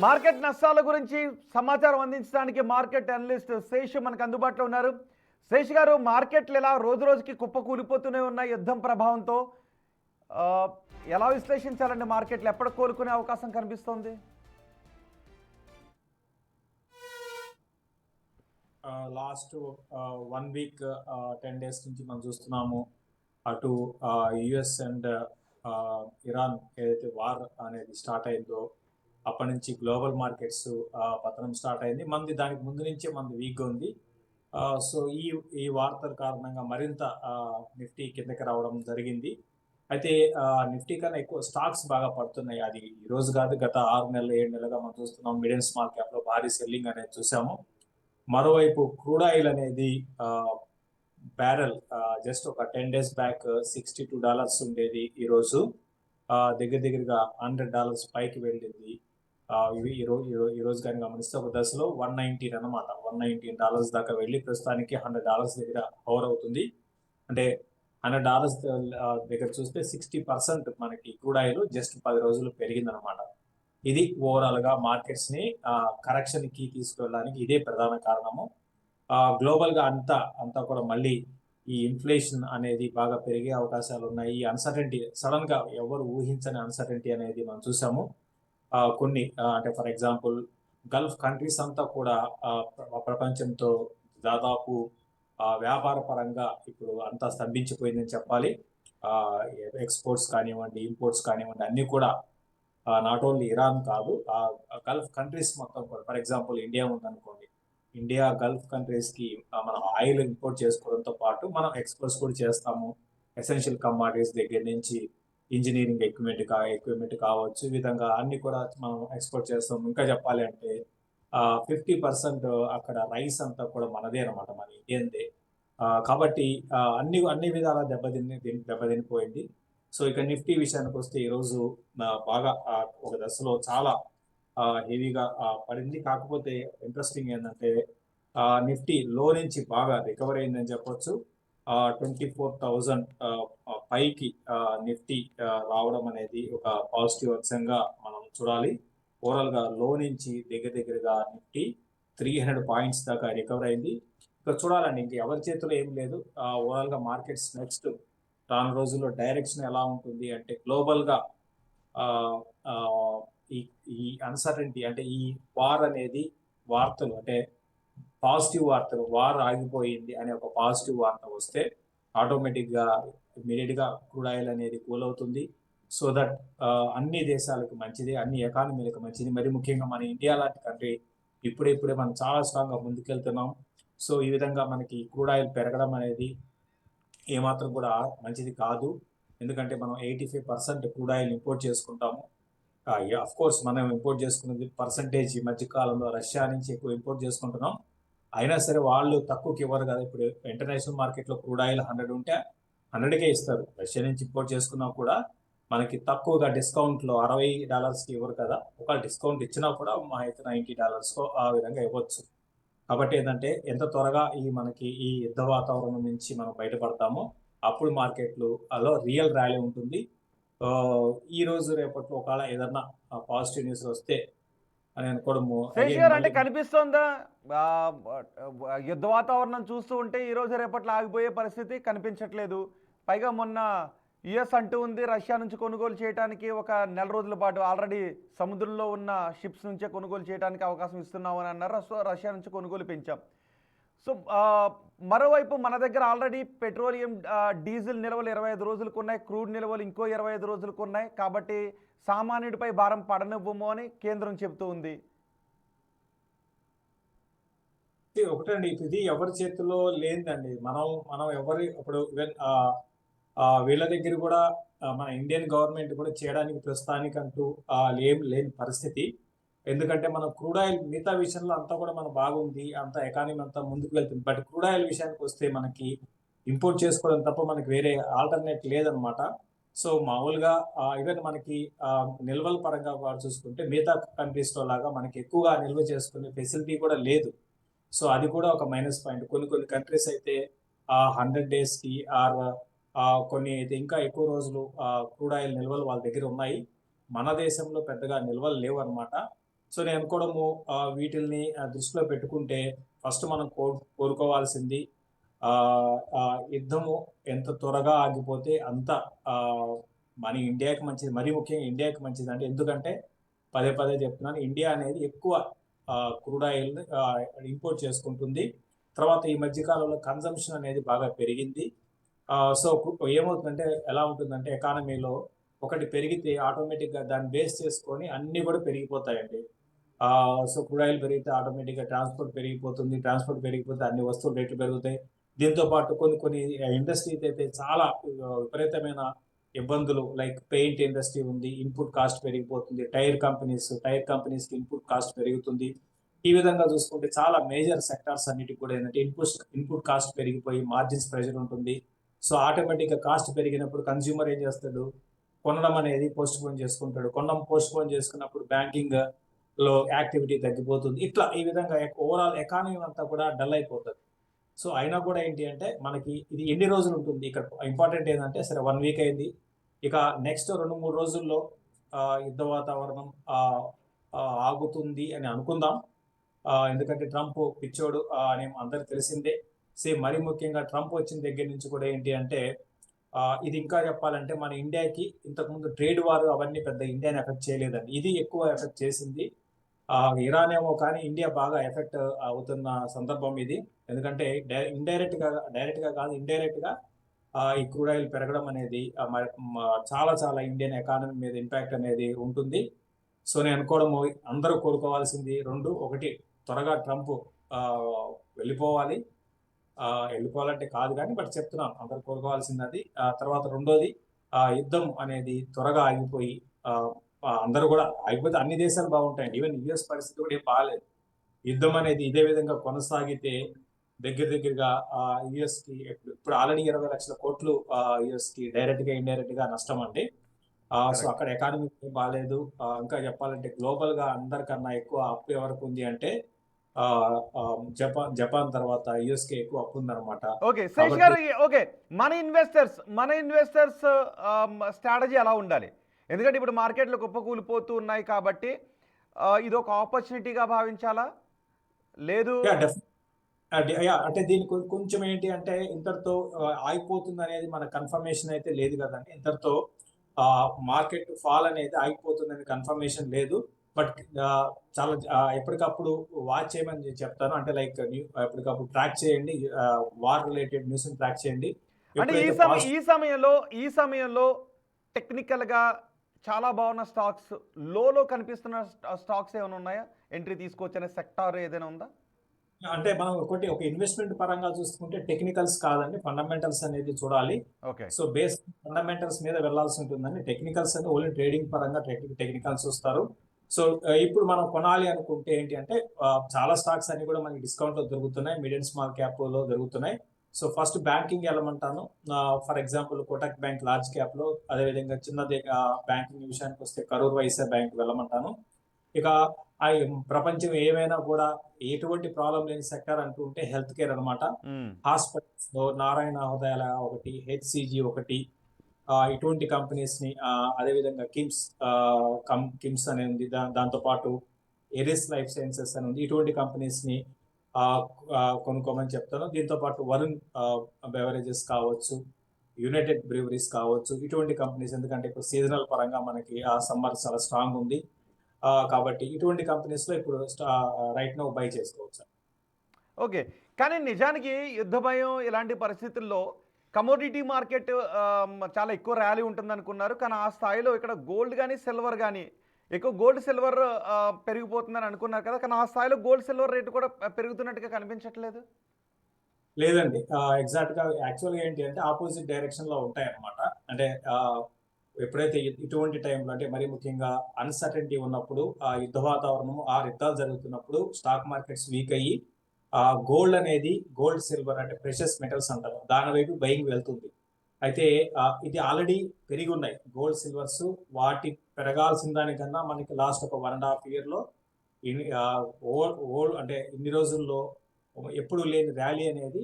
Market నష్టాల గురించి సమాచారం అందించడానికి మార్కెట్ అనలిస్ట్ శేష్ మనకు అందుబాటులో ఉన్నారు. శేష్ గారు, మార్కెట్లు ఎలా రోజు రోజుకి కుప్పకూలిపోతూనే ఉన్నాయి యుద్ధం ప్రభావంతో. ఆ, ఎలా విశ్లేషించాలండి? మార్కెట్లు ఎప్పుడు కోలుకునే అవకాశం కనిపిస్తోంది? లాస్ట్ 1 వీక్ 10 days నుంచి మనం చూస్తున్నాము. అటు యుఎస్ అండ్ ఇరాన్ ఏదైతే వార్ అనేది స్టార్ట్ అయిందో అప్పటి నుంచి గ్లోబల్ మార్కెట్స్ పతనం స్టార్ట్ అయింది. మనది దానికి ముందు నుంచే మనది వీక్గా ఉంది. సో ఈ ఈ వార్తల కారణంగా మరింత నిఫ్టీ కిందకి రావడం జరిగింది. అయితే నిఫ్టీ కన్నా ఎక్కువ స్టాక్స్ బాగా పడుతున్నాయి. అది ఈ రోజు కాదు, గత 6 నెలలు 7 నెలలుగా మనం చూస్తున్నాం. మిడ్ అండ్ స్మాల్ క్యాప్ లో భారీ సెల్లింగ్ అనేది చూసాము. మరోవైపు క్రూడ్ ఆయిల్ అనేది బ్యారెల్ జస్ట్ ఒక 10 days బ్యాక్ $62 ఉండేది. ఈరోజు దగ్గర దగ్గరగా $100 పైకి వెళ్ళింది. ఇవి ఈ రోజు కానీ గమనిస్తే ఒక దశలో 119 అనమాట, $119 దాకా వెళ్ళి ప్రస్తుతానికి $100 దగ్గర హోవర్ అవుతుంది. అంటే $100 దగ్గర చూస్తే 60% మనకి క్రూడ్ ఆయిల్ జస్ట్ 10 రోజులు పెరిగిందనమాట. ఇది ఓవరాల్ గా మార్కెట్స్ ని కరెక్షన్ కి తీసుకెళ్ళడానికి ఇదే ప్రధాన కారణము. గ్లోబల్ గా అంతా కూడా మళ్ళీ ఈ ఇన్ఫ్లేషన్ అనేది బాగా పెరిగే అవకాశాలు ఉన్నాయి. ఈ అన్సర్టెంటీ సడన్ గా ఎవరు ఊహించని అన్సర్టెంటీ అనేది మనం చూసాము. కొన్ని అంటే ఫర్ ఎగ్జాంపుల్ గల్ఫ్ కంట్రీస్ అంతా కూడా ప్రపంచంతో దాదాపు వ్యాపార పరంగా ఇప్పుడు అంతా స్తంభించిపోయిందని చెప్పాలి. ఎక్స్పోర్ట్స్ కానివ్వండి, ఇంపోర్ట్స్ కానివ్వండి, అన్ని కూడా నాట్ ఓన్లీ ఇరాన్ కాదు, గల్ఫ్ కంట్రీస్ మొత్తం కూడా. ఫర్ ఎగ్జాంపుల్ ఇండియా ఉందనుకోండి, ఇండియా గల్ఫ్ కంట్రీస్ కి మనం ఆయిల్ ఇంపోర్ట్ చేసుకోవడంతో పాటు మనం ఎక్స్పోర్ట్స్ కూడా చేస్తాము. ఎసెన్షియల్ కమాడిటీస్ దగ్గర నుంచి ఇంజనీరింగ్ ఎక్విప్మెంట్ కావచ్చు, ఈ విధంగా అన్ని కూడా మనం ఎక్స్పోర్ట్ చేస్తాం. ఇంకా చెప్పాలి అంటే 50% అక్కడ రైస్ అంతా కూడా మనదే అనమాట, మన ఇండియన్దే. కాబట్టి అన్ని విధాల దెబ్బతినిపోయింది. సో ఇక నిఫ్టీ విషయానికి వస్తే ఈరోజు బాగా ఒక దశలో చాలా హెవీగా పడింది. కాకపోతే ఇంట్రెస్టింగ్ ఏంటంటే నిఫ్టీ లో నుంచి బాగా రికవర్ అయిందని చెప్పొచ్చు. 24,000 పైకి నిఫ్టీ రావడం అనేది ఒక పాజిటివ్ అంశంగా మనం చూడాలి. ఓవరాల్ గా లో నుంచి దగ్గరగా నిఫ్టీ 300 పాయింట్స్ దాకా రికవర్ అయింది. ఇక చూడాలండి, ఇంక ఎవరి చేతిలో ఏం లేదు. ఓవరాల్ గా మార్కెట్స్ నెక్స్ట్ రాను రోజుల్లో డైరెక్షన్ ఎలా ఉంటుంది అంటే గ్లోబల్ గా ఆ, ఆ, ఈ ఈ అన్సర్టనిటీ అంటే ఈ వార్ అనేది వార్తలు అంటే పాజిటివ్ వార్తలు, వార్ ఆగిపోయింది అనే ఒక పాజిటివ్ వార్త వస్తే ఆటోమేటిక్ గా ఇమీడియట్ గా క్రూడ్ ఆయిల్ అనేది కూల్ అవుతుంది. సో దట్ అన్ని దేశాలకు మంచిది, అన్ని ఎకానమీలకు మంచిది. మరి ముఖ్యంగా మన ఇండియా లాంటి కంట్రీ ఇప్పుడే మనం చాలా స్ట్రాంగ్ గా ముందుకెళ్తున్నాం. సో ఈ విధంగా మనకి క్రూడ్ ఆయిల్ పెరగడం అనేది ఏమాత్రం కూడా మంచిది కాదు. ఎందుకంటే మనం 85% క్రూడ్ ఆయిల్ ఇంపోర్ట్ చేసుకుంటాము. అఫ్ కోర్స్ మనం ఇంపోర్ట్ చేసుకున్నది పర్సంటేజ్ ఈ మధ్య కాలంలో రష్యా నుంచి ఎక్కువ ఇంపోర్ట్ చేసుకుంటున్నాం. అయినా సరే వాళ్ళు తక్కువకి ఇవ్వరు కదా. ఇప్పుడు ఇంటర్నేషనల్ మార్కెట్లో క్రూడ్ ఆయిల్ 100 ఉంటే 100కే ఇస్తారు. రష్యా నుంచి ఇంపోర్ట్ చేసుకున్నా కూడా మనకి తక్కువగా డిస్కౌంట్లో $60కి ఇవ్వరు కదా. ఒక డిస్కౌంట్ ఇచ్చినా కూడా మా అయితే $90 ఆ విధంగా ఇవ్వచ్చు. కాబట్టి ఏంటంటే ఎంత త్వరగా మనకి ఈ యుద్ధ వాతావరణం నుంచి మనం బయటపడతామో అప్పుడు మార్కెట్లు అలో రియల్ ర్యాలీ ఉంటుంది. ఈ రోజు రేపట్లో ఒకవేళ ఏదన్నా పాజిటివ్ న్యూస్ వస్తే అని అనుకోవడము శేష్ అగైన్ గారు, అంటే మళ్ళీ. కనిపిస్తోందా? ఆ, యుద్ధ వాతావరణం చూస్తూ ఉంటే ఈ రోజు రేపట్లో ఆగిపోయే పరిస్థితి కనిపించట్లేదు. పైగా మొన్న యుఎస్ అంటూ ఉంది రష్యా నుంచి కొనుగోలు చేయడానికి ఒక నెల రోజుల పాటు ఆల్రెడీ సముద్రంలో ఉన్న షిప్స్ నుంచే కొనుగోలు చేయడానికి అవకాశం ఇస్తున్నామని అన్నారు. సో రష్యా నుంచి కొనుగోలు పెంచాం. సో మరోవైపు మన దగ్గర ఆల్రెడీ పెట్రోలియం డీజిల్ నిల్వలు 25 రోజులకు ఉన్నాయి, క్రూడ్ నిల్వలు ఇంకో 25 రోజులకు ఉన్నాయి. కాబట్టి సామాన్యుడిపై భారం పడనివ్వము అని కేంద్రం చెబుతూ ఉంది. ఒకటండి, ఇది ఎవరి చేతిలో లేదండి. మనం ఎవరి ఇప్పుడు ఈవెన్ వీళ్ళ దగ్గర కూడా మన ఇండియన్ గవర్నమెంట్ కూడా చేయడానికి ప్రస్తుతానికంటూ ఏం లేని పరిస్థితి. ఎందుకంటే మనం క్రూడ్ ఆయిల్ మిగతా విషయంలో అంతా కూడా మనం బాగుంది, అంత ఎకానమీ అంతా ముందుకు వెళ్తుంది. బట్ క్రూడ్ ఆయిల్ విషయానికి వస్తే మనకి ఇంపోర్ట్ చేసుకోవడం తప్ప మనకి వేరే ఆల్టర్నేట్ లేదనమాట. సో మామూలుగా ఈవెన్ మనకి నిల్వల పరంగా కూడా చూసుకుంటే మిగతా కంట్రీస్ లో లాగా మనకి ఎక్కువగా నిల్వ చేసుకునే ఫెసిలిటీ కూడా లేదు. సో అది కూడా ఒక మైనస్ పాయింట్. కొన్ని కంట్రీస్ అయితే 100 days కి ఆర్ కొన్ని అయితే ఇంకా ఎక్కువ రోజులు క్రూడ్ ఆయిల్ నిల్వలు వాళ్ళ దగ్గర ఉన్నాయి. మన దేశంలో పెద్దగా నిల్వలు లేవు అనమాట. సో నేను అనుకోవడము వీటిల్ని దృష్టిలో పెట్టుకుంటే ఫస్ట్ మనం కోరుకోవాల్సింది ఆ, ఆ, యుద్ధము ఎంత త్వరగా ఆగిపోతే అంత ఆ, మన ఇండియాకి మంచిది, మరీ ముఖ్యంగా ఇండియాకి మంచిది. అంటే ఎందుకంటే పదే పదే చెప్తున్నాను, ఇండియా అనేది ఎక్కువ క్రూడ్ ఆయిల్ ఇంపోర్ట్ చేసుకుంటుంది. తర్వాత ఈ మధ్య కాలంలో కన్జంప్షన్ అనేది బాగా పెరిగింది. సో ఏమవుతుందంటే ఎలా ఉంటుందంటే ఎకానమీలో ఒకటి పెరిగితే ఆటోమేటిక్గా దాన్ని బేస్ చేసుకొని అన్ని కూడా పెరిగిపోతాయండి. సో క్రూడ్ ఆయిల్ పెరిగితే ఆటోమేటిక్గా ట్రాన్స్పోర్ట్ పెరిగిపోతుంది, ట్రాన్స్పోర్ట్ పెరిగిపోతే అన్ని వస్తువులు రేట్లు పెరుగుతాయి. దీంతో పాటు కొన్ని కొన్ని ఇండస్ట్రీస్ అయితే చాలా విపరీతమైన ఇబ్బందులు, లైక్ పెయింట్ ఇండస్ట్రీ ఉంది, ఇన్పుట్ కాస్ట్ పెరిగిపోతుంది. టైర్ కంపెనీస్కి ఇన్పుట్ కాస్ట్ పెరుగుతుంది. ఈ విధంగా చూసుకుంటే చాలా మేజర్ సెక్టార్స్ అన్నిటికి కూడా ఏంటంటే ఇన్పుట్ కాస్ట్ పెరిగిపోయి మార్జిన్స్ ప్రెషర్ ఉంటుంది. సో ఆటోమేటిక్గా కాస్ట్ పెరిగినప్పుడు కన్స్యూమర్ ఏం చేస్తాడు, కొనడం అనేది పోస్ట్ పోన్ చేసుకుంటాడు. కొనడం పోస్ట్ పోన్ చేసుకున్నప్పుడు బ్యాంకింగ్ లో యాక్టివిటీ తగ్గిపోతుంది. ఇట్లా ఈ విధంగా ఓవరాల్ ఎకానమీ అంతా కూడా డల్ అయిపోతుంది. సో అయినా కూడా ఏంటి అంటే మనకి ఇది ఎన్ని రోజులు ఉంటుంది, ఇక్కడ ఇంపార్టెంట్ ఏంటంటే సరే 1 వీక్ అయింది, ఇక నెక్స్ట్ 2-3 రోజుల్లో యుద్ధ వాతావరణం ఆగుతుంది అని అనుకుందాం. ఎందుకంటే ట్రంప్ పిచ్చోడు అని అందరికి తెలిసిందే. సేమ్ మరీ ముఖ్యంగా ట్రంప్ వచ్చిన దగ్గర నుంచి కూడా ఏంటి అంటే ఇది ఇంకా చెప్పాలంటే మన ఇండియాకి ఇంతకుముందు ట్రేడ్ వార్ అవన్నీ పెద్ద ఇండియాని ఎఫెక్ట్ చేయలేదండి, ఇది ఎక్కువ ఎఫెక్ట్ చేసింది. ఇరాన్ ఏమో కానీ ఇండియా బాగా ఎఫెక్ట్ అవుతున్న సందర్భం ఇది. ఎందుకంటే డైరెక్ట్ గా కాదు, ఇండైరెక్ట్ గా ఈ క్రూడ్ ఆయిల్ పెరగడం అనేది చాలా చాలా ఇండియన్ ఎకానమీ మీద ఇంపాక్ట్ అనేది ఉంటుంది. సో నేను అనుకోవడం అందరూ కోరుకోవాల్సింది రెండు: ఒకటి, త్వరగా ట్రంప్ వెళ్ళిపోవాలి. వెళ్ళిపోవాలంటే కాదు కానీ బట్ చెప్తున్నాను, అందరూ కోరుకోవాల్సింది అది. తర్వాత రెండోది, యుద్ధం అనేది త్వరగా ఆగిపోయి అందరూ కూడా ఆగిపోతే అన్ని దేశాలు బాగుంటాయండి. ఈవెన్ యుఎస్ పరిస్థితి కూడా ఏం బాగాలేదు. యుద్ధం అనేది ఇదే విధంగా కొనసాగితే దగ్గరగా యుఎస్ కి ఇప్పుడు ఆల్రెడీ 20 లక్షల కోట్లు యుఎస్ కి డైరెక్ట్ గా ఇండైరెక్ట్ గా నష్టం అండి. సో అక్కడ ఎకానమీ బాగాలేదు. ఇంకా చెప్పాలంటే గ్లోబల్ గా అందరికన్నా ఎక్కువ అప్పు ఎవరికి ఉంది అంటే జపాన్ తర్వాత యుఎస్ కి ఎక్కువ అప్పు ఉందన్నమాట. ఓకే శేష్ గారు, ఓకే మన ఇన్వెస్టర్స్ స్ట్రాటజీ ఎలా ఉండాలి? ఎందుకంటే ఇప్పుడు మార్కెట్లు కుప్పకూలిపోతూ ఉన్నాయి కాబట్టి ఇది ఒక ఆపర్చునిటీగా భావించాలా, లేదు? అంటే దీనికి కొంచెం ఏంటి అంటే ఇంతటితో ఆగిపోతుంది అనేది మన కన్ఫర్మేషన్ అయితే లేదు కదండి. ఇంతటితో మార్కెట్ ఫాల్ అనేది ఆగిపోతుందని కన్ఫర్మేషన్ లేదు. బట్ చాలా ఎప్పటికప్పుడు వాచ్ చేయమని చెప్తాను. అంటే లైక్ ఎప్పటికప్పుడు ట్రాక్ చేయండి, వార్ రిలేటెడ్ న్యూస్ ట్రాక్ చేయండి. అంటే ఈ సమయంలో టెక్నికల్గా చాలా బాగున్న స్టాక్స్, లోలో కనిపిస్తున్న స్టాక్స్ ఏమైనా ఉన్నాయా? ఎంట్రీ తీసుకోవచ్చనే సెక్టార్ ఏదైనా ఉందా? అంటే మనం ఒక ఇన్వెస్ట్మెంట్ పరంగా చూసుకుంటే టెక్నికల్స్ కాదండి, ఫండమెంటల్స్ అనేది చూడాలి. సో బేస్ ఫండమెంటల్స్ మీద వెళ్లాల్సి ఉంటుందండి. టెక్నికల్స్ అంటే ఓన్లీ ట్రేడింగ్ పరంగా టెక్నికల్స్ చూస్తారు. సో ఇప్పుడు మనం కొనాలి అనుకుంటే ఏంటి అంటే చాలా స్టాక్స్ అన్ని కూడా మనకి డిస్కౌంట్ లో దొరుకుతున్నాయి, మిడ్ అండ్ స్మాల్ క్యాప్ లో దొరుకుతున్నాయి. సో ఫస్ట్ బ్యాంకింగ్ వెళ్ళమంటాను. For example Kotak bank large cap లో, అదేవిధంగా చిన్నది బ్యాంకింగ్ విషయానికి వస్తే కరూర్ వైశ్య బ్యాంక్ వెళ్ళమంటాను. ఇక ప్రపంచం ఏమైనా కూడా ఎటువంటి ప్రాబ్లం లేని సెక్టర్ అంటూ ఉంటే హెల్త్ కేర్ అనమాట. హాస్పిటల్స్ లో నారాయణ హృదయాల ఒకటి, హెచ్సిజి ఒకటి, ఇటువంటి కంపెనీస్ ని, అదేవిధంగా కిమ్స్ అని ఉంది, దాంతో పాటు ఎరిస్ లైఫ్ సైన్సెస్ అని ఉంది. ఇటువంటి కంపెనీస్ ని కొనుక్కోమని చెప్తాను. దీంతో పాటు వరుణ్ బెవరేజెస్ కావచ్చు, యునైటెడ్ బ్రీవరీస్ కావచ్చు, ఇటువంటి కంపెనీస్. ఎందుకంటే ఇప్పుడు సీజనల్ పరంగా మనకి సమ్మర్ చాలా స్ట్రాంగ్ ఉంది కాబట్టి ఇటువంటి కంపెనీస్ లో ఇప్పుడు రైట్ నౌ బై చేసుకోవచ్చు. ఓకే, కానీ నిజానికి యుద్ధ భయం ఇలాంటి పరిస్థితుల్లో కమోడిటీ మార్కెట్ చాలా ఎక్కువ ర్యాలీ ఉంటుంది అనుకున్నారు, కానీ ఆ స్థాయిలో ఇక్కడ గోల్డ్ కానీ సిల్వర్ కానీ ఎక్కువ, గోల్డ్ సిల్వర్ పెరిగిపోతుందని అనుకున్నారు కదా, కానీ ఆ స్థాయిలో గోల్డ్ సిల్వర్ రేటు కూడా పెరుగుతున్నట్టుగా కనిపించట్లేదు. లేదండి, ఎగ్జాక్ట్ గా యాక్చువల్గా ఏంటి అంటే ఆపోజిట్ డైరెక్షన్ లో ఉంటాయి అన్నమాట. అంటే ఎప్పుడైతే ఇటువంటి టైంలో, అంటే మరీ ముఖ్యంగా అన్సర్టెనిటీ ఉన్నప్పుడు, యుద్ధ వాతావరణం, యుద్ధాలు జరుగుతున్నప్పుడు స్టాక్ మార్కెట్స్ వీక్ అయ్యి గోల్డ్ సిల్వర్ అంటే ప్రెషియస్ మెటల్స్ అంటారు, దాని వైపు బయింగ్ వెళ్తుంది. అయితే ఇది ఆల్రెడీ పెరిగి ఉన్నాయి గోల్డ్ సిల్వర్స్. వాటి పెరగాల్సిన దానికన్నా మనకి లాస్ట్ ఒక 1.5 year లో అంటే ఇన్ని రోజుల్లో ఎప్పుడు లేని ర్యాలీ అనేది,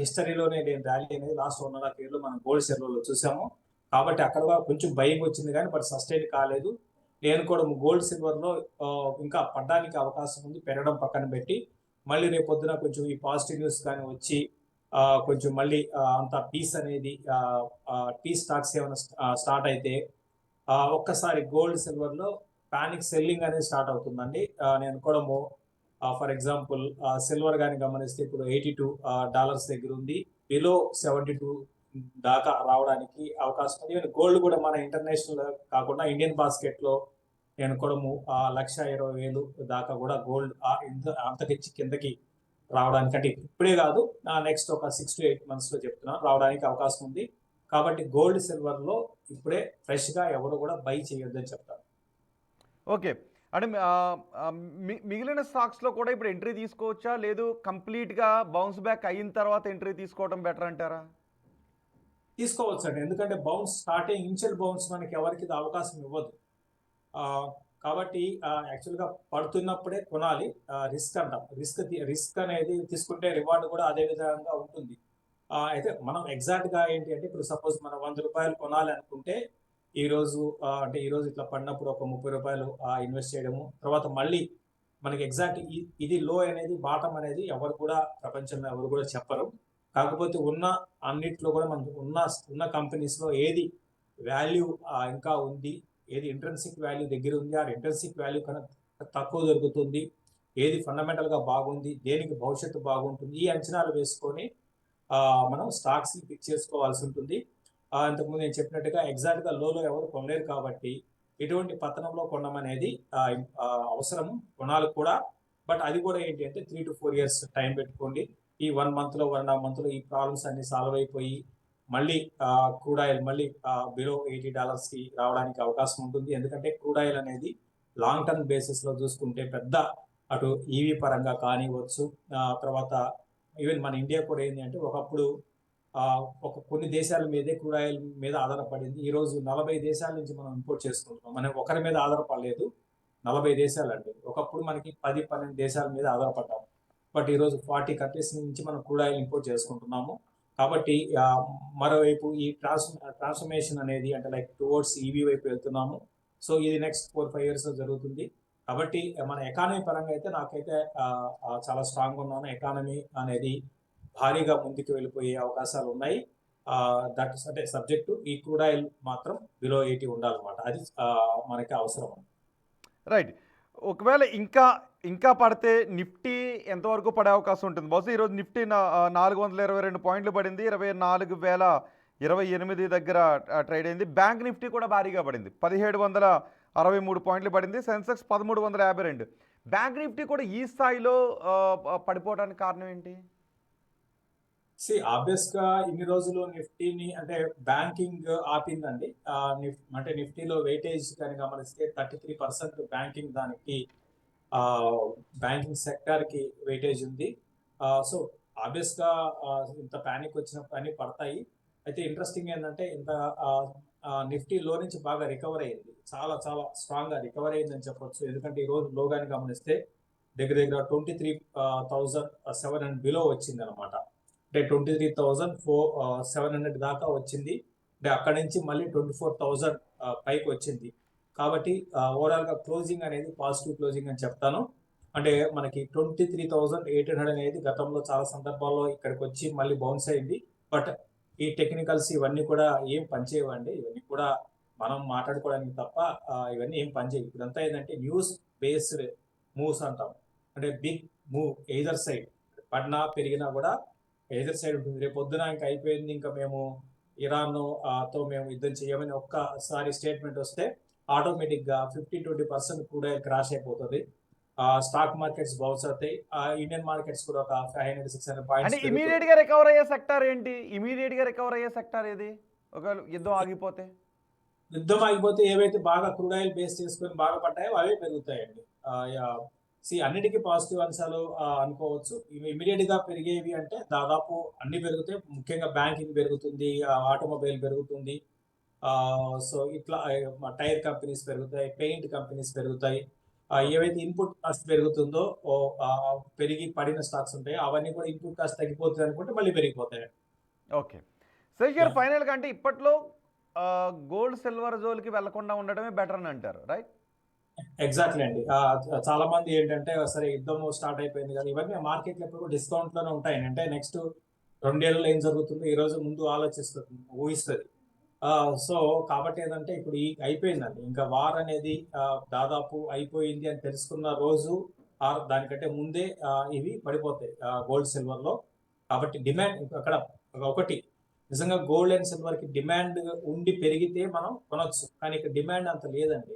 హిస్టరీలోనే లేని ర్యాలీ అనేది లాస్ట్ 1.5 year లో మనం గోల్డ్ సిల్వర్లో చూసాము. కాబట్టి అక్కడ కొంచెం భయం వచ్చింది కానీ బట్ సస్టైన్ కాలేదు. నేను కూడా గోల్డ్ సిల్వర్లో ఇంకా పడడానికి అవకాశం ఉంది, పెరగడం పక్కన పెట్టి మళ్ళీ రేపొద్దున కొంచెం ఈ పాజిటివ్ న్యూస్ కానీ వచ్చి కొంచెం మళ్ళీ అంత పీస్ అనేది పీస్ స్టాక్స్ ఏమైనా స్టార్ట్ అయితే ఒక్కసారి గోల్డ్ సిల్వర్లో పానిక్ సెల్లింగ్ అనేది స్టార్ట్ అవుతుందండి. నేను కూడా ఫర్ ఎగ్జాంపుల్ సిల్వర్ కానీ గమనిస్తే ఇప్పుడు $82 దగ్గర ఉంది, బిలో 72 దాకా రావడానికి అవకాశం ఉంది. ఈవెన్ గోల్డ్ కూడా మన ఇంటర్నేషనల్ కాకుండా ఇండియన్ బాస్కెట్ లో నేను కూడా 1,20,000 దాకా కూడా గోల్డ్ అంతకిచ్చి కిందకి రావడానికి, అంటే ఇప్పుడే కాదు, నెక్స్ట్ ఒక 6 to 8 months లో చెప్తున్నా రావడానికి అవకాశం ఉంది. కాబట్టి గోల్డ్ సిల్వర్ లో ఇప్పుడే ఫ్రెష్ గా ఎవరు కూడా బై చేయొద్దని చెప్తాను. ఓకే. అంటే మిగిలిన స్టాక్స్లో కూడా ఇప్పుడు ఎంట్రీ తీసుకోవచ్చా, లేదు కంప్లీట్గా బౌన్స్ బ్యాక్ అయిన తర్వాత ఎంట్రీ తీసుకోవడం బెటర్ అంటారా? తీసుకోవచ్చు అండి, ఎందుకంటే బౌన్స్ స్టార్టింగ్ ఇనిషియల్ బౌన్స్ మనకి ఎవరికి ఇది అవకాశం ఇవ్వదు. కాబట్టి యాక్చువల్గా పడుతున్నప్పుడే కొనాలి. రిస్క్ అంటాం, రిస్క్ అనేది తీసుకుంటే రివార్డ్ కూడా అదే విధంగా ఉంటుంది. అయితే మనం ఎగ్జాక్ట్ గా ఏంటి అంటే, ఇప్పుడు సపోజ్ మనం ₹100 కొనాలి అనుకుంటే ఈ రోజు అంటే ఈ రోజు ఇట్లా పడినప్పుడు ఒక ₹30 ఇన్వెస్ట్ చేయడము, తర్వాత మళ్ళీ మనకి ఎగ్జాక్ట్ ఇది లో అనేది బాటం అనేది ఎవరు కూడా ప్రపంచంలో ఎవరు కూడా చెప్పరు. కాకపోతే ఉన్న అన్నిట్లో కూడా మనం ఉన్న కంపెనీస్ లో ఏది వాల్యూ ఇంకా ఉంది, ఏది ఇంట్రెన్సిక్ వాల్యూ దగ్గర ఉంది, ఆ ఇంట్రెన్సిక్ వాల్యూ కన్నా తక్కువ దొరుకుతుంది, ఏది ఫండమెంటల్ గా బాగుంది, దేనికి భవిష్యత్తు బాగుంటుంది, ఈ అంచనాలు వేసుకొని మనం స్టాక్స్ ని పిక్ చేసుకోవాల్సి ఉంటుంది. ఇంతకుముందు నేను చెప్పినట్టుగా ఎగ్జాక్ట్ గా లోలో ఎవరు కొనలేరు కాబట్టి ఎటువంటి పతనంలో కొనడం అనేది అవసరం, కొనాలి కూడా. బట్ అది కూడా ఏంటి అంటే 3 to 4 years టైం పెట్టుకోండి. ఈ 1 month లో 1.5 month లో ఈ ప్రాబ్లమ్స్ అన్ని సాల్వ్ అయిపోయి మళ్ళీ క్రూడ్ ఆయిల్ మళ్ళీ బిలో $80 కి రావడానికి అవకాశం ఉంటుంది. ఎందుకంటే క్రూడ్ ఆయిల్ అనేది లాంగ్ టర్మ్ బేసిస్ లో చూసుకుంటే పెద్ద అటు ఈవీ పరంగా కానివచ్చు, తర్వాత ఈవెన్ మన ఇండియా కూడా ఏంటి అంటే ఒకప్పుడు ఒక కొన్ని దేశాల మీదే క్రూడ్ ఆయిల్ మీద ఆధారపడింది. ఈ రోజు 40 దేశాల నుంచి మనం ఇంపోర్ట్ చేసుకుంటున్నాం. మనం ఒకరి మీద ఆధారపడలేదు, 40 దేశాలండి. ఒకప్పుడు మనకి 10-12 దేశాల మీద ఆధారపడ్డాం. బట్ ఈ రోజు 40 కంట్రీస్ నుంచి మనం క్రూడ్ ఆయిల్ ఇంపోర్ట్ చేసుకుంటున్నాము. కాబట్టి మరోవైపు ఈ ట్రాన్స్ఫర్మేషన్ అనేది అంటే లైక్ టువర్డ్స్ ఈవీ వైపు వెళ్తున్నాము. సో ఇది నెక్స్ట్ 4-5 years జరుగుతుంది. కాబట్టి మన ఎకానమీ పరంగా అయితే నాకైతే చాలా స్ట్రాంగ్ ఉన్నాను. ఎకానమీ అనేది భారీగా ముందుకు వెళ్ళిపోయే అవకాశాలు ఉన్నాయి. దట్ అంటే సబ్జెక్ట్ ఈ క్రూడ్ ఆయిల్ మాత్రం బిలో 80 ఉండాలన్నమాట, అది మనకి అవసరం. రైట్. ఒకవేళ ఇంకా ఇంకా పడితే నిఫ్టీ ఎంతవరకు పడే అవకాశం ఉంటుంది? బహుశా ఈరోజు నిఫ్టీ 422 పాయింట్లు పడింది, 24,028 దగ్గర ట్రేడ్ అయింది. బ్యాంక్ నిఫ్టీ కూడా భారీగా పడింది, 1763 పాయింట్లు పడింది. సెన్సెక్స్ 1352. బ్యాంక్ నిఫ్టీ కూడా ఈ స్థాయిలో పడిపోవడానికి కారణం ఏంటి? ఆబ్వియస్ గా ఇన్ని రోజులు నిఫ్టీని అంటే బ్యాంకింగ్ ఆపిందండి. అంటే నిఫ్టీలో వెయిటేజ్ కానీ గమనిస్తే 33% బ్యాంకింగ్ దానికి బ్యాంకింగ్ సెక్టర్ కి వెయిటేజ్ ఉంది. సో ఆబ్వియస్ గా ఇంత ప్యానిక్ వచ్చినప్పుడు అన్ని పడతాయి. అయితే ఇంట్రెస్టింగ్ ఏంటంటే ఇంత నిఫ్టీ లో నుంచి బాగా రికవర్ అయింది, చాలా చాలా స్ట్రాంగ్ గా రికవర్ అయిందని చెప్పొచ్చు. ఎందుకంటే ఈ రోజు లో గాని గమనిస్తే దగ్గర 23,700 బిలో వచ్చింది అనమాట. అంటే 23,700 దాకా వచ్చింది. అంటే అక్కడి నుంచి మళ్ళీ 24,000 పైకి వచ్చింది. కాబట్టి ఓవరాల్ గా క్లోజింగ్ అనేది పాజిటివ్ క్లోజింగ్ అని చెప్తాను. అంటే మనకి 23,800 అనేది గతంలో చాలా సందర్భాల్లో ఇక్కడికి వచ్చి మళ్ళీ బౌన్స్ అయింది. బట్ ఈ టెక్నికల్స్ ఇవన్నీ కూడా ఏం పనిచేయవండి, ఇవన్నీ కూడా మనం మాట్లాడుకోవడానికి తప్ప ఇవన్నీ ఏం పనిచేయవు. ఇదంతా ఏంటంటే న్యూస్ బేస్డ్ మూవ్స్ అంటాం. అంటే బిగ్ మూవ్ ఎయిదర్ సైడ్, పడినా పెరిగినా కూడా ఎయిదర్ సైడ్ ఉంటుంది. రేపు పొద్దున ఇంకా అయిపోయింది, ఇంకా మేము ఇరాన్ తో మేము యుద్ధం చేయమని ఒక్కసారి స్టేట్మెంట్ వస్తే ఆటోమేటిక్ గా 15-20% కూడా క్రాష్ అయిపోతుంది. స్టాక్ మార్కెట్స్ బౌన్స్ అవుతాయి. ఇండియన్ మార్కెట్స్ కూడా ఒక 500-600 అంటే పాయింట్స్ ఇమీడియట్ గా రికవర్ అయ్యే సెక్టార్ ఏంటి? ఇమీడియట్ గా రికవర్ అయ్యే సెక్టార్ ఏది ఒకవేళ యుద్ధం ఆగిపోతే? యుద్ధం ఆగిపోతే ఏవైతే బాగా క్రూడ్ ఆయిల్ బేస్ చేసుకొని బాగా పడ్డాయో అవే పెరుగుతాయండి. అన్నిటికీ పాజిటివ్ అంశాలు అనుకోవచ్చు. ఇమీడియట్ గా పెరిగేవి అంటే దాదాపు అన్ని పెరుగుతాయి. ముఖ్యంగా బ్యాంకింగ్ పెరుగుతుంది, ఆటోమొబైల్ పెరుగుతుంది. సో ఇట్లా టైర్ కంపెనీస్ పెరుగుతాయి, పెయింట్ కంపెనీస్ పెరుగుతాయి. ఏవైతే ఇన్పుట్ కాస్ట్ పెరుగుతుందో పెరిగి పడిన స్టాక్స్ ఉంటాయి, అవన్నీ కూడా ఇన్పుట్ కాస్ట్ తగ్గిపోతుంది అనుకుంటే మళ్ళీ పెరిగిపోతాయి. ఓకే. శేఖర్, ఫైనల్గా అంటే ఇప్పట్లో గోల్డ్ సిల్వర్ జోలికి వెళ్లకుండా ఉండడమే బెటర్ అని అంటారు, రైట్? ఎగ్జాక్ట్లీ అండి. చాలా మంది ఏంటంటే సరే యుద్ధం స్టార్ట్ అయిపోయింది కదా, ఇవన్నీ మార్కెట్లో ఎప్పుడు డిస్కౌంట్ లోనే ఉంటాయి. అంటే నెక్స్ట్ 2 ఏళ్లలో ఏం జరుగుతుందో ఈ రోజు ముందు ఆలోచిస్తుంది, ఊహిస్తుంది. సో కాబట్టి ఏంటంటే ఇప్పుడు ఈ అయిపోయిందండి. ఇంకా వార్ అనేది దాదాపు అయిపోయింది అని తెలుసుకున్న రోజు దానికంటే ముందే ఇవి పడిపోతాయి గోల్డ్ సిల్వర్ లో. కాబట్టి డిమాండ్ అక్కడ ఒకటి, నిజంగా గోల్డ్ అండ్ సిల్వర్ కి డిమాండ్ ఉండి పెరిగితే మనం కొనొచ్చు, కానీ ఇక్కడ డిమాండ్ అంత లేదండి.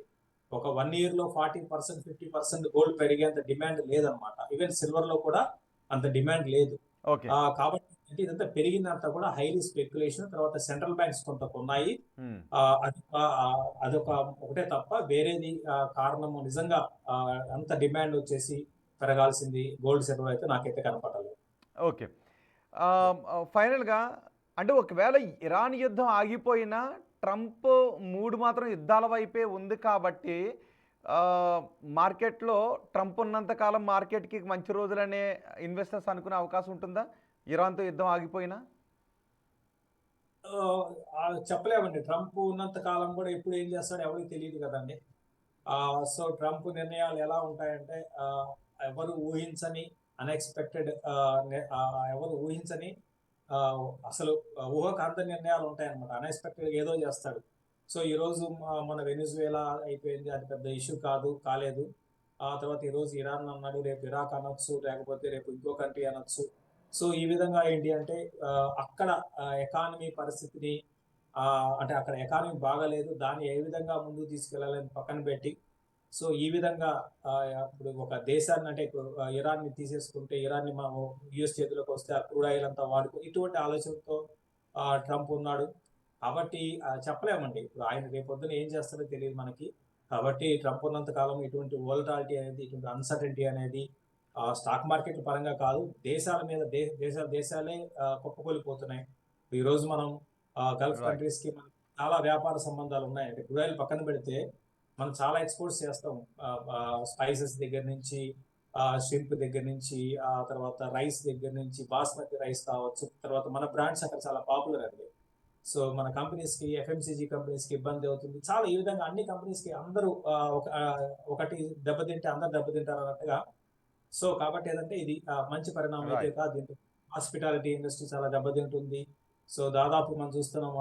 ఒక 1 year లో 40% 50% గోల్డ్ పెరిగేంత డిమాండ్ లేదనమాట. ఈవెన్ సిల్వర్ లో కూడా అంత డిమాండ్ లేదు. ఓకే. కాబట్టి అంటే ఇదంతా పెరిగిందంతా కూడా హైలీ స్పెక్యులేషన్. తర్వాత సెంట్రల్ బ్యాంక్స్ కొంత కొన్నాయి. హ్మ్. అదొక ఒకటే తప్ప వేరేది కారణము నిజంగా అంత డిమాండ్ వచ్చేసి పెరగాల్సింది గోల్డ్ సిల్వర్ అయితే నాకైతే కనపడలేదు. ఓకే. ఫైనల్‌గా అంటే ఒకవేళ ఇరాన్ యుద్ధం ఆగిపోయినా ట్రంప్ మూడ్ మాత్రం యుద్ధాల వైపే ఉంది కాబట్టి ఆహ్, మార్కెట్‌లో ట్రంప్ ఉన్నంత కాలం మార్కెట్‌కి మంచి రోజులనే ఇన్వెస్టర్స్ అనుకునే అవకాశం ఉంటుందా? ఇరాన్‌తో యుద్ధం ఆగిపోయినా? ఆహ్, చెప్పలేమండి. ట్రంప్ ఉన్నంత కాలం కూడా ఎప్పుడు ఏం చేస్తాడో ఎవరికీ తెలీదు కదండీ. సో ట్రంప్ నిర్ణయాలు ఎలా ఉంటాయంటే ఎవరు ఊహించని అన్ఎక్స్పెక్టెడ్ ఎవరు ఊహించని అసలు ఊహకు నిర్ణయాలు ఉంటాయన్నమాట. అన్ఎక్స్పెక్టెడ్ ఏదో చేస్తాడు. సో ఈ రోజు మన వెనిజువేలా అయిపోయింది, అది పెద్ద ఇష్యూ కాలేదు. ఆ తర్వాత ఈ రోజు ఇరాన్ అన్నాడు, రేపు ఇరాక్ అనొచ్చు, లేకపోతే రేపు ఇంకో కంట్రీ అనొచ్చు. సో ఈ విధంగా ఏంటి అంటే అక్కడ ఎకానమీ పరిస్థితిని అంటే అక్కడ ఎకానమీ బాగాలేదు, దాన్ని ఏ విధంగా ముందుకు తీసుకెళ్లాలని పక్కన పెట్టి, సో ఈ విధంగా ఇప్పుడు ఒక దేశాన్ని అంటే ఇప్పుడు ఇరాన్ని తీసేసుకుంటే ఇరాన్ని మనం యుఎస్ చేతిలోకి వస్తే ఆ క్రూడ్ ఆయిల్ అంతా వాడుకో, ఇటువంటి ఆలోచనతో ట్రంప్ ఉన్నాడు. కాబట్టి చెప్పలేమండి. ఇప్పుడు ఆయన రేపొద్దున ఏం చేస్తాడో తెలియదు మనకి. కాబట్టి ట్రంప్ ఉన్నంత కాలం ఇటువంటి వోలటాలిటీ అనేది, ఇటువంటి అన్సర్టెనిటీ అనేది స్టాక్ మార్కెట్ల పరంగా కాదు, దేశాల మీద దేశాలే కుప్పకూలిపోతున్నాయి. ఈరోజు మనం గల్ఫ్ రైట్. కంట్రీస్‌కి మనకి చాలా వ్యాపార సంబంధాలు ఉన్నాయండి. క్రూడ్ ఆయిల్ పక్కన పెడితే మనం చాలా ఎక్స్‌పోర్ట్స్ చేస్తాం. స్పైసెస్ దగ్గర నుంచి, షింప్ దగ్గర నుంచి, తర్వాత రైస్ దగ్గర నుంచి, బాస్మతి రైస్ కావచ్చు. తర్వాత మన బ్రాండ్స్ అక్కడ చాలా పాపులర్ అండి. సో మన కంపెనీస్‌కి, ఎఫ్ఎంసీజీ కంపెనీస్‌కి ఇబ్బంది అవుతుంది. చాలా ఈ విధంగా అన్ని కంపెనీస్‌కి అందరూ ఒకటి దెబ్బతింటే అందరూ దెబ్బతింటారు అన్నట్టుగా. సో కాబట్టి ఏందంటే ఇది మంచి పరిణామం అయితే రైట్. కాదు. దీంట్లో హాస్పిటాలిటీ ఇండస్ట్రీ చాలా దెబ్బతింటుంది. సో దాదాపు మనం చూస్తున్నాము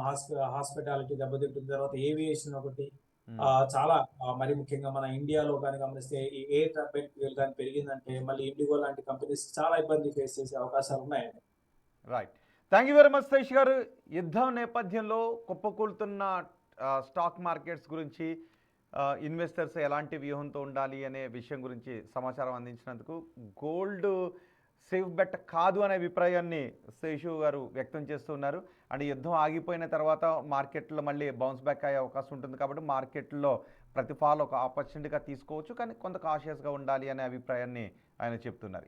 హాస్పిటాలిటీ దెబ్బతింటుంది. తర్వాత ఏవియేషన్ ఒకటి హ్మ్. చాలా మరి ముఖ్యంగా మన ఇండియాలో గాని గమనిస్తే ఈ ఎయిర్ టర్బైన్ ఫ్యూయల్ గాని పెరిగిందంటే మళ్ళీ ఇండిగో లాంటి కంపెనీస్ చాలా ఇబ్బంది ఫేస్ చేసే అవకాశాలున్నాయండి. Right. Thank you very much Satish గారు. యుద్ధం నేపథ్యంలో కుప్పకూలుతున్న స్టాక్ మార్కెట్స్ గురించి, ఇన్వెస్టర్స్ ఎలాంటి వ్యూహంతో ఉండాలి అనే విషయం గురించి సమాచారం అందించినందుకు, గోల్డ్ సేఫ్ బెట్ కాదు అనే అభిప్రాయాన్ని శేషు గారు వ్యక్తం చేస్తున్నారు. అండ్ యుద్ధం ఆగిపోయిన తర్వాత మార్కెట్లో మళ్ళీ బౌన్స్ బ్యాక్ అయ్యే అవకాశం ఉంటుంది కాబట్టి మార్కెట్లో ప్రతి ఫాల్ ఒక ఆపర్చునిటీగా తీసుకోవచ్చు, కానీ కొంత కాషియస్గా ఉండాలి అనే అభిప్రాయాన్ని ఆయన చెప్తున్నారు.